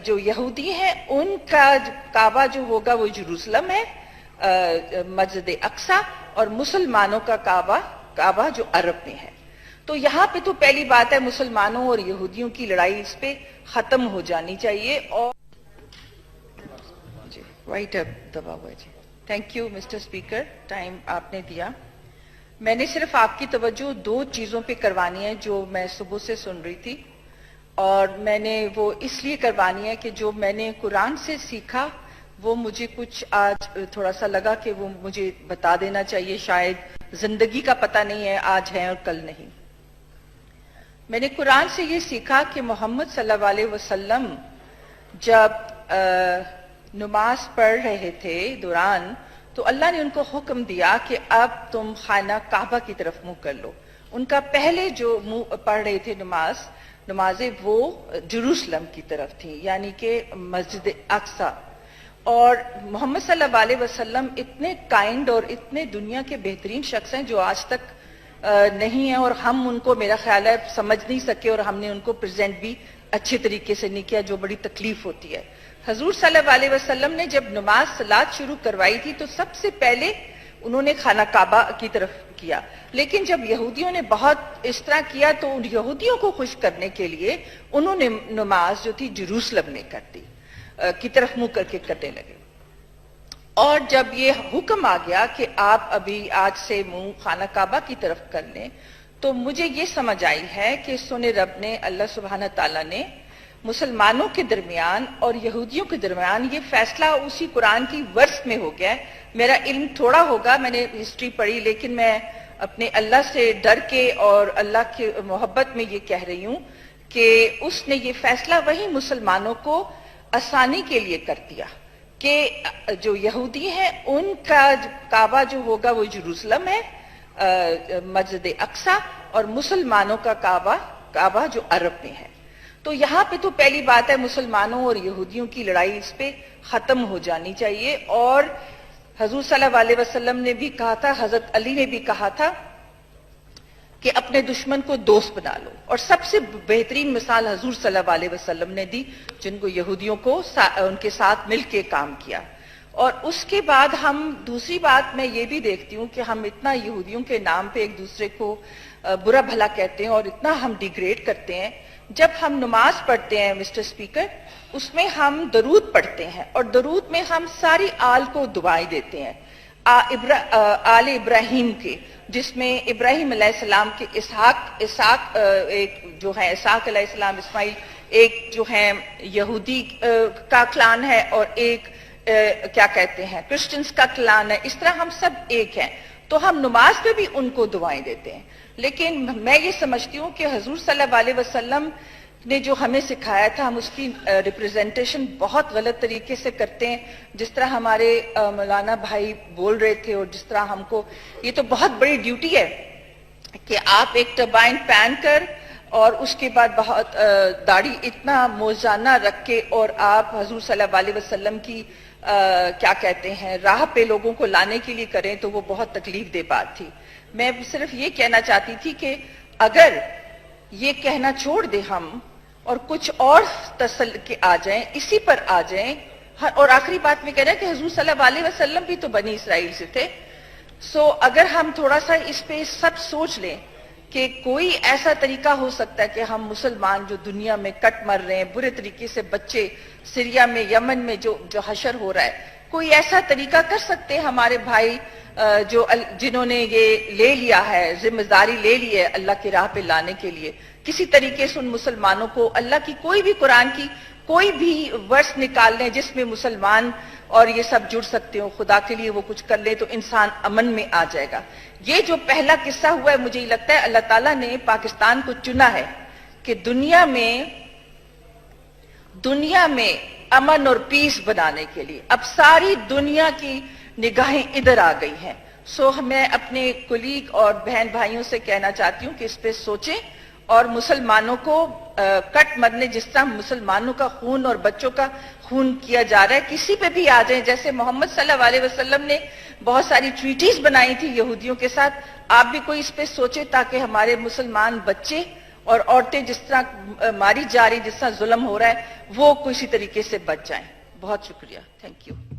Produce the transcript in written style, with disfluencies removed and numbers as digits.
جو یہودی ہیں ان کا کعبہ جو ہوگا وہ جروسلم ہے، مسجد اقصی، اور مسلمانوں کا کعبہ جو عرب میں ہے۔ تو یہاں پہ تو پہلی بات ہے مسلمانوں اور یہودیوں کی لڑائی اس پہ ختم ہو جانی چاہیے۔ اور جی وائٹ اب دبا ہوا ہے جی۔ Thank you mister speaker, time آپ نے دیا۔ میں نے صرف آپ کی توجہ دو چیزوں پہ کروانی ہے جو میں صبح سے سن رہی تھی، اور میں نے وہ اس لیے کروانی ہے کہ جو میں نے قرآن سے سیکھا وہ مجھے کچھ آج تھوڑا سا لگا کہ وہ مجھے بتا دینا چاہیے، شاید زندگی کا پتہ نہیں ہے آج ہے اور کل نہیں۔ میں نے قرآن سے یہ سیکھا کہ محمد صلی اللہ علیہ وسلم جب نماز پڑھ رہے تھے دوران، تو اللہ نے ان کو حکم دیا کہ اب تم خانہ کعبہ کی طرف منہ کر لو۔ ان کا پہلے جو منہ پڑھ رہے تھے نمازیں وہ جروسلم کی طرف تھیں، یعنی کہ مسجد اقصی۔ اور محمد صلی اللہ علیہ وسلم اتنے کائنڈ اور اتنے دنیا کے بہترین شخص ہیں جو آج تک نہیں ہیں، اور ہم ان کو میرا خیال ہے سمجھ نہیں سکے، اور ہم نے ان کو پریزنٹ بھی اچھے طریقے سے نہیں کیا، جو بڑی تکلیف ہوتی ہے۔ حضور صلی اللہ علیہ وسلم نے جب نماز صلات شروع کروائی تھی تو سب سے پہلے انہوں نے خانہ کعبہ کی طرف کیا، لیکن جب یہودیوں نے بہت اس طرح کیا تو ان یہودیوں کو خوش کرنے کے لیے انہوں نے نماز جو تھی جروسلم میں کر دی، کی طرف منہ کر کے کرنے لگے۔ اور جب یہ حکم آ گیا کہ آپ ابھی آج سے منہ خانہ کعبہ کی طرف کر لیں، تو مجھے یہ سمجھ آئی ہے کہ سونے رب نے، اللہ سبحانہ تعالیٰ نے مسلمانوں کے درمیان اور یہودیوں کے درمیان یہ فیصلہ اسی قرآن کی ورس میں ہو گیا ہے۔ میرا علم تھوڑا ہوگا، میں نے ہسٹری پڑھی، لیکن میں اپنے اللہ سے ڈر کے اور اللہ کی محبت میں یہ کہہ رہی ہوں کہ اس نے یہ فیصلہ وہی مسلمانوں کو آسانی کے لیے کر دیا کہ جو یہودی ہیں ان کا کعبہ جو ہوگا وہ جروسلم ہے، مسجد اقصی، اور مسلمانوں کا کعبہ جو عرب میں ہے۔ تو یہاں پہ تو پہلی بات ہے مسلمانوں اور یہودیوں کی لڑائی اس پہ ختم ہو جانی چاہیے۔ اور حضور صلی اللہ علیہ وسلم نے بھی کہا تھا، حضرت علی نے بھی کہا تھا کہ اپنے دشمن کو دوست بنا لو، اور سب سے بہترین مثال حضور صلی اللہ علیہ وسلم نے دی، جن کو یہودیوں کو ان کے ساتھ مل کے کام کیا۔ اور اس کے بعد ہم دوسری بات میں یہ بھی دیکھتی ہوں کہ ہم اتنا یہودیوں کے نام پہ ایک دوسرے کو برا بھلا کہتے ہیں اور اتنا ہم ڈیگریڈ کرتے ہیں۔ جب ہم نماز پڑھتے ہیں مسٹر اسپیکر، اس میں ہم درود پڑھتے ہیں، اور درود میں ہم ساری آل کو دعائیں دیتے ہیں، آل ابراہیم کے، جس میں ابراہیم علیہ السلام کے اسحاق ایک جو ہے اسحاق علیہ السلام، اسماعیل ایک جو ہے یہودی کا کلان ہے، اور ایک کیا کہتے ہیں کرسچنز کا کلان ہے۔ اس طرح ہم سب ایک ہیں، تو ہم نماز پہ بھی ان کو دعائیں دیتے ہیں۔ لیکن میں یہ سمجھتی ہوں کہ حضور صلی اللہ علیہ وسلم نے جو ہمیں سکھایا تھا ہم اس کی ریپریزنٹیشن بہت غلط طریقے سے کرتے ہیں، جس طرح ہمارے مولانا بھائی بول رہے تھے، اور جس طرح ہم کو یہ تو بہت بڑی ڈیوٹی ہے کہ آپ ایک ٹربائن پہن کر اور اس کے بعد بہت داڑھی اتنا موزانہ رکھ کے اور آپ حضور صلی اللہ علیہ وسلم کی کیا کہتے ہیں راہ پہ لوگوں کو لانے کے لیے کریں، تو وہ بہت تکلیف دہ بات تھی۔ میں صرف یہ کہنا چاہتی تھی کہ اگر یہ کہنا چھوڑ دیں ہم اور کچھ اور تسل کے آ جائیں، اسی پر آ جائیں، اور آخری بات میں کہہ رہا ہے کہ حضور صلی اللہ علیہ وسلم بھی تو بنی اسرائیل سے تھے، اگر ہم تھوڑا سا اس پہ سب سوچ لیں کہ کوئی ایسا طریقہ ہو سکتا ہے کہ ہم مسلمان جو دنیا میں کٹ مر رہے ہیں برے طریقے سے، بچے سیریا میں، یمن میں جو حشر ہو رہا ہے، کوئی ایسا طریقہ کر سکتے ہیں ہمارے بھائی جنہوں نے یہ لے لیا ہے، ذمہ داری لے لی ہے اللہ کی راہ پہ لانے کے لیے، کسی طریقے سے ان مسلمانوں کو اللہ کی کوئی بھی قرآن کی کوئی بھی ورس نکال لیں جس میں مسلمان اور یہ سب جڑ سکتے ہو، خدا کے لیے وہ کچھ کر لے تو انسان امن میں آ جائے گا۔ یہ جو پہلا قصہ ہوا ہے، مجھے لگتا ہے اللہ تعالیٰ نے پاکستان کو چنا ہے کہ دنیا میں امن اور پیس بنانے کے لیے اب ساری دنیا کی نگاہیں ادھر آ گئی ہیں۔ میں اپنے کولیگ اور بہن بھائیوں سے کہنا چاہتی ہوں کہ اس پہ سوچیں، اور مسلمانوں کو کٹ مرنے، جس طرح مسلمانوں کا خون اور بچوں کا خون کیا جا رہا ہے، کسی پہ بھی آ جائیں، جیسے محمد صلی اللہ علیہ وسلم نے بہت ساری ٹریٹیز بنائی تھی یہودیوں کے ساتھ، آپ بھی کوئی اس پہ سوچیں تاکہ ہمارے مسلمان بچے اور عورتیں جس طرح ماری جا رہی، جس طرح ظلم ہو رہا ہے، وہ کسی طریقے سے بچ جائیں. بہت شکریہ. Thank you.